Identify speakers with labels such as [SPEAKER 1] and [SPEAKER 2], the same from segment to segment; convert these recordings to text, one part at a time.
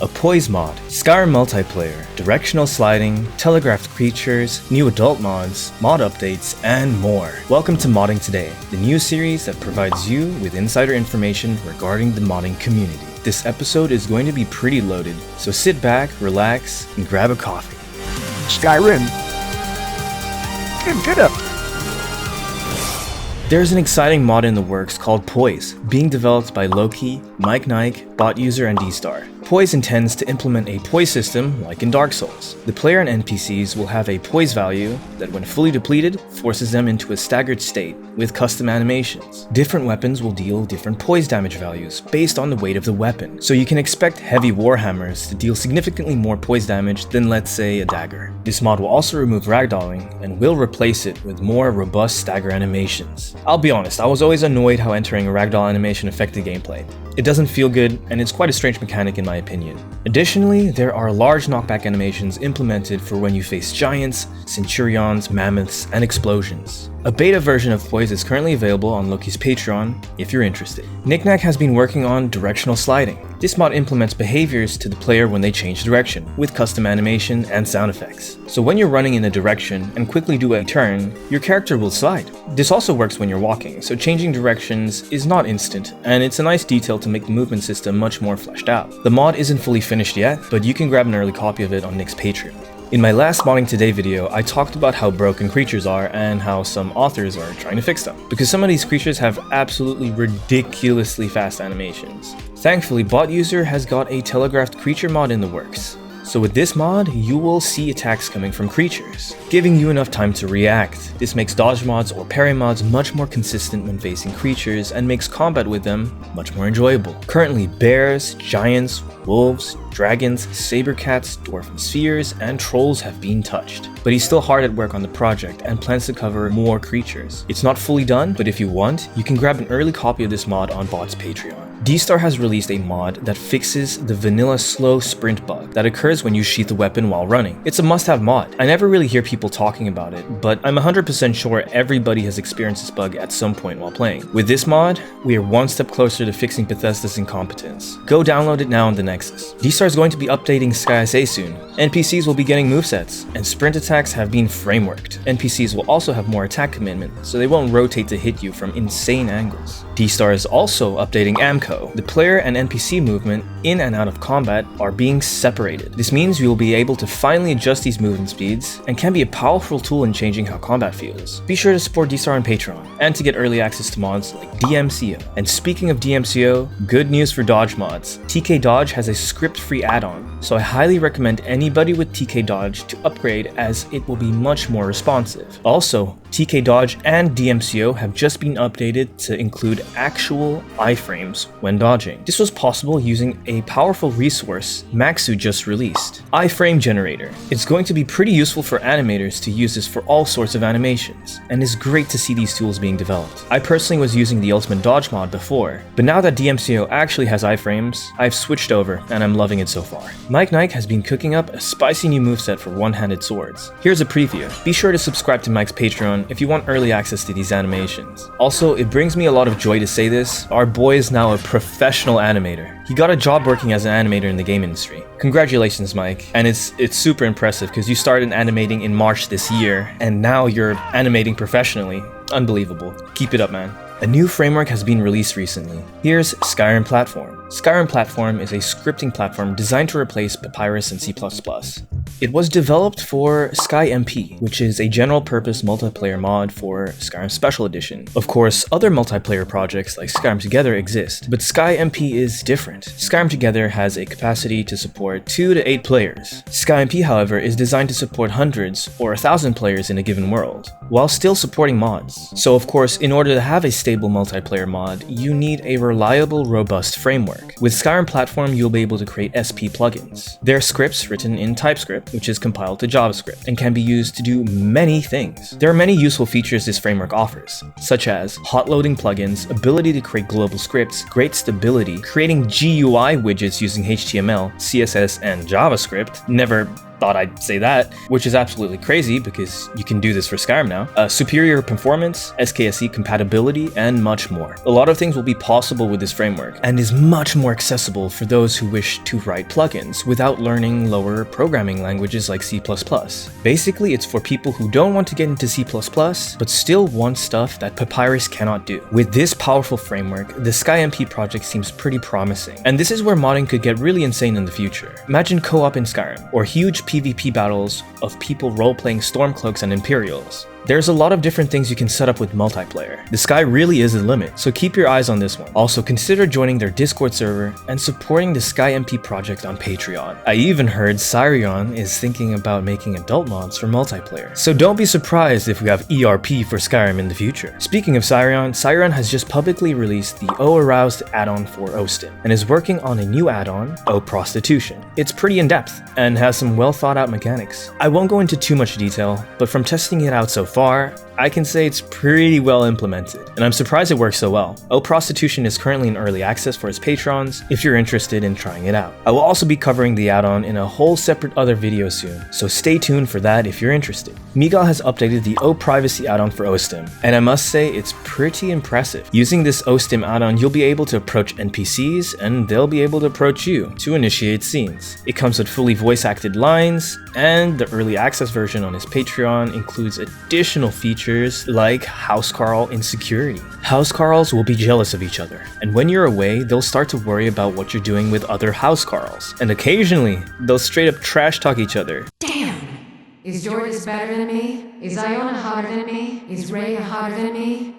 [SPEAKER 1] a Poise mod, Skyrim multiplayer, directional sliding, telegraphed creatures, new adult mods, mod updates, and more. Welcome to Modding Today, the new series that provides you with insider information regarding the modding community. This episode is going to be pretty loaded, so sit back, relax, and grab a coffee.
[SPEAKER 2] Skyrim. Get up.
[SPEAKER 1] There's an exciting mod in the works called Poise, being developed by Loki, Mikenike, bot user, and D-Star. Poise intends to implement a Poise system like in Dark Souls. The player and NPCs will have a Poise value that, when fully depleted, forces them into a staggered state with custom animations. Different weapons will deal different Poise damage values based on the weight of the weapon, so you can expect heavy warhammers to deal significantly more Poise damage than, let's say, a dagger. This mod will also remove ragdolling and will replace it with more robust stagger animations. I'll be honest, I was always annoyed how entering a ragdoll animation affected gameplay. It doesn't feel good, and it's quite a strange mechanic in my opinion. Additionally, there are large knockback animations implemented for when you face giants, centurions, mammoths, and explosions. A beta version of Poise is currently available on Loki's Patreon if you're interested. Mikenike has been working on directional sliding. This mod implements behaviors to the player when they change direction, with custom animation and sound effects. So when you're running in a direction and quickly do a turn, your character will slide. This also works when you're walking, so changing directions is not instant, and it's a nice detail to make the movement system much more fleshed out. The mod isn't fully finished yet, but you can grab an early copy of it on Nick's Patreon. In my last Modding Today video, I talked about how broken creatures are and how some authors are trying to fix them, because some of these creatures have absolutely ridiculously fast animations. Thankfully, bot user has got a telegraphed creature mod in the works. So with this mod, you will see attacks coming from creatures, giving you enough time to react. This makes dodge mods or parry mods much more consistent when facing creatures and makes combat with them much more enjoyable. Currently, bears, giants, wolves, dragons, saber cats, dwarven spheres, and trolls have been touched. But he's still hard at work on the project and plans to cover more creatures. It's not fully done, but if you want, you can grab an early copy of this mod on bot's Patreon. D-Star has released a mod that fixes the vanilla slow sprint bug that occurs when you sheath a weapon while running. It's a must-have mod. I never really hear people talking about it, but I'm 100% sure everybody has experienced this bug at some point while playing. With this mod, we are one step closer to fixing Bethesda's incompetence. Go download it now on the Nexus. D-Star is going to be updating SkySA soon. NPCs will be getting movesets, and sprint attacks have been frameworked. NPCs will also have more attack commitment, so they won't rotate to hit you from insane angles. D-Star is also updating AMMCO. The player and NPC movement in and out of combat are being separated. This means you will be able to finally adjust these movement speeds and can be a powerful tool in changing how combat feels. Be sure to support D-Star on Patreon and to get early access to mods like DMCO. And speaking of DMCO, good news for dodge mods. TK Dodge has a script-free add-on, so I highly recommend anybody with TK Dodge to upgrade as it will be much more responsive. Also, TK Dodge and DMCO have just been updated to include actual iframes when dodging. This was possible using a powerful resource Maxu just released, IFrame Generator. It's going to be pretty useful for animators to use this for all sorts of animations, and it's great to see these tools being developed. I personally was using the Ultimate Dodge mod before, but now that DMCO actually has iframes, I've switched over and I'm loving it so far. Mikenike has been cooking up a spicy new moveset for one-handed swords. Here's a preview. Be sure to subscribe to Mike's Patreon if you want early access to these animations. Also, it brings me a lot of joy to say this, our boy is now a professional animator. He got a job working as an animator in the game industry. Congratulations, Mike. And it's super impressive because you started animating in March this year, and now you're animating professionally. Unbelievable. Keep it up, man. A new framework has been released recently. Here's Skyrim Platform. Skyrim Platform is a scripting platform designed to replace Papyrus and C++. It was developed for SkyMP, which is a general-purpose multiplayer mod for Skyrim Special Edition. Of course, other multiplayer projects like Skyrim Together exist, but SkyMP is different. Skyrim Together has a capacity to support 2 to 8 players. SkyMP, however, is designed to support hundreds or 1,000 players in a given world, while still supporting mods. So of course, in order to have a stable multiplayer mod, you need a reliable, robust framework. With Skyrim Platform, you'll be able to create SP plugins. They're scripts written in TypeScript, which is compiled to JavaScript, and can be used to do many things. There are many useful features this framework offers, such as hot loading plugins, ability to create global scripts, great stability, creating GUI widgets using HTML, CSS, and JavaScript, never thought I'd say that, which is absolutely crazy because you can do this for Skyrim now. Superior performance, SKSE compatibility, and much more. A lot of things will be possible with this framework and is much more accessible for those who wish to write plugins without learning lower programming languages like C++. Basically, it's for people who don't want to get into C++ but still want stuff that Papyrus cannot do. With this powerful framework, the SkyMP project seems pretty promising, and this is where modding could get really insane in the future. Imagine co-op in Skyrim, or huge PvP battles of people role-playing Stormcloaks and Imperials. There's a lot of different things you can set up with multiplayer. The sky really is the limit, so keep your eyes on this one. Also, consider joining their Discord server and supporting the SkyMP project on Patreon. I even heard Skyrim is thinking about making adult mods for multiplayer, so don't be surprised if we have ERP for Skyrim in the future. Speaking of Skyrim has just publicly released the OAroused add-on for OSTIM, and is working on a new add-on, OProstitution. It's pretty in-depth, and has some well-thought-out mechanics. I won't go into too much detail, but from testing it out so far, I can say it's pretty well implemented, and I'm surprised it works so well. OProstitution is currently in early access for its patrons if you're interested in trying it out. I will also be covering the add-on in a whole separate other video soon, so stay tuned for that if you're interested. Miga has updated the OPrivacy add-on for OSTIM, and I must say it's pretty impressive. Using this OSTIM add-on, you'll be able to approach NPCs, and they'll be able to approach you to initiate scenes. It comes with fully voice-acted lines, and the early access version on his Patreon includes additional features like housecarl insecurity. Housecarls will be jealous of each other, and when you're away, they'll start to worry about what you're doing with other housecarls, and occasionally, they'll straight up trash talk each other.
[SPEAKER 2] Damn! Is Jordas better than me? Is Iona hotter than me? Is Rhea hotter than me?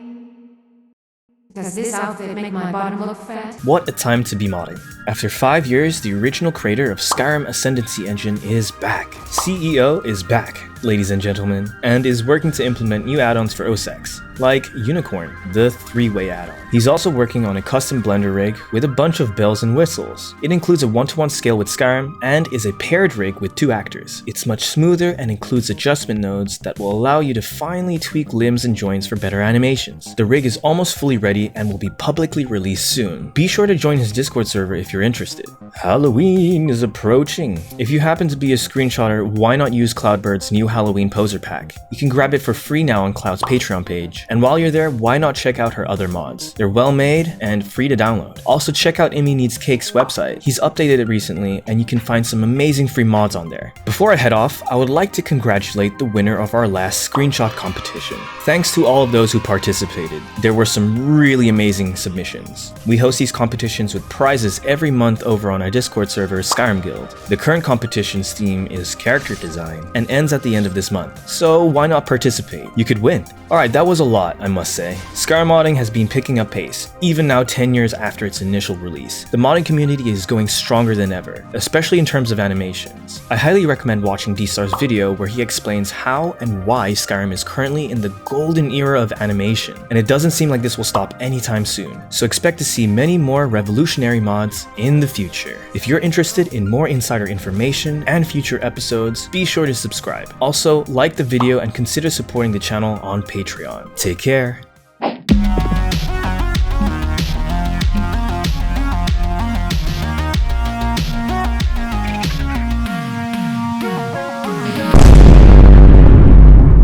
[SPEAKER 2] Does this outfit make my bottom look fat?
[SPEAKER 1] What a time to be modding. After 5 years, the original creator of Skyrim Ascendancy Engine is back. CEO is back, ladies and gentlemen, and is working to implement new add-ons for OSEX, like Unicorn, the 3-way add-on. He's also working on a custom blender rig with a bunch of bells and whistles. It includes a 1-to-1 scale with Skyrim and is a paired rig with 2 actors. It's much smoother and includes adjustment nodes that will allow you to finely tweak limbs and joints for better animations. The rig is almost fully ready and will be publicly released soon. Be sure to join his Discord server if you're interested. Halloween is approaching. If you happen to be a screenshotter, why not use Cloudbird's new Halloween poser pack? You can grab it for free now on Cloud's Patreon page, and while you're there, why not check out her other mods? They're well made and free to download. Also check out Immyneedscake's website. He's updated it recently, and you can find some amazing free mods on there. Before I head off, I would like to congratulate the winner of our last screenshot competition. Thanks to all of those who participated. There were some really amazing submissions. We host these competitions with prizes every month over on our Discord server, Skyrim Guild. The current competition's theme is character design and ends at the end of this month, so why not participate? You could win. Alright, that was a lot, I must say. Skyrim modding has been picking up pace, even now 10 years after its initial release. The modding community is going stronger than ever, especially in terms of animations. I highly recommend watching D-Star's video where he explains how and why Skyrim is currently in the golden era of animation, and it doesn't seem like this will stop anytime soon, so expect to see many more revolutionary mods in the future. If you're interested in more insider information and future episodes, be sure to subscribe. Also, like the video and consider supporting the channel on Patreon. Take care.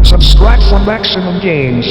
[SPEAKER 3] Subscribe for maximum gains.